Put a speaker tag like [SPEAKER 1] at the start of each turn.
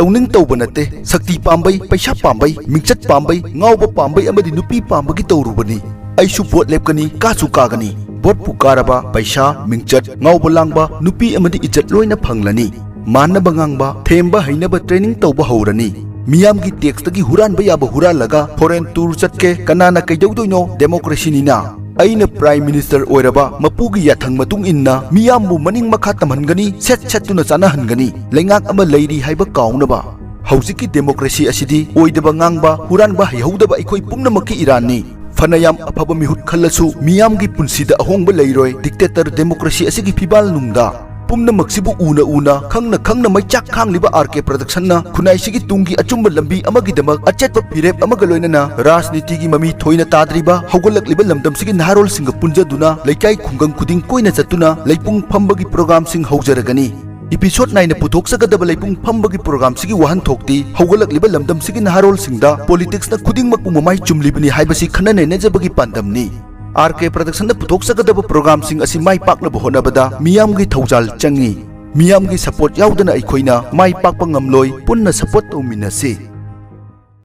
[SPEAKER 1] तौनिंग तौबा नते शक्ति पांबई पैसा पांबई मिंचत पांबई गाउबा पांबई अमदि नुपी पांबगी तौरुबनी अइसु वोट लेपकनी कासु कागनी वोट पुकारबा पैसा मिंचत गाउबा लांगबा नुपी अमदि इज्जत लोइना फंगलनी मानबा गांगबा थेंबा हैनबा ट्रेनिंग तौबा हौरनी मियाम की टेक्स तगी हुरानबा याबा हुरालगा फॉरेन टूर चटके कनाना कैदौदोइनो डेमोक्रेसीनिना अइना प्राइम मिनिस्टर ओइरबा मपुगी याथंग मतुंग इन्ना मियामबु मनिंग मखा तमहनगनी सेट सेटुना चानाहनगनी लेंगाक अमा लैरी हाइबा काउनबा हौजिकी डेमोक्रेसी असिदी ओइदबा गांगबा हुरानबा हैहौदबा अखोइ पुम्नमक्की इराननी फनायाम अफबा मिहुत खल्लसु मियामगी पुंसीदा अहोंगबा लैरोय डिक्टेटर डेमोक्रेसी असिगी फिबाल नुंगदा पुम्नमक्सिबु उना उना खंगना खंगना मैचाक खांगलिबा आरके प्रोडक्शनना खुनाइसिगी तुंगी अचुंबा लंबी अमगिदमक अचेतबा फिरेप अमगा लोइनना राजनीतिगी ममी थोइना ताद्रिबा हौगलकलिबा लमदमसिगी नारोल सिंग पुंजदुना लैकाई खुंगंग खुदिंग कोइना चतुना लैपुंग फंबगी प्रोग्राम सिंग हौजरगनी एपिसोड 9 पुथोक्सगदबा लैपुंग फंबगी प्रोग्राम सिगी वहन थोक्ति हौगलकलिबा लमदमसिगी नारोल सिंगदा पॉलिटिक्सना खुदिंगमक ममाई चुमलिबनी हाइबसी खन्ना नैनजबगी पांदमनी आरके प्रोडक्शन पुथोक्सगदब प्रोग्राम सिंग असि माई पाकनब होनबदा मियामगी थौजाल चंगी मियामगी सपोर्ट याउदना अइखोइना माई पाकपा ngamloi पुन्ना सपोर्ट तौमिनसे।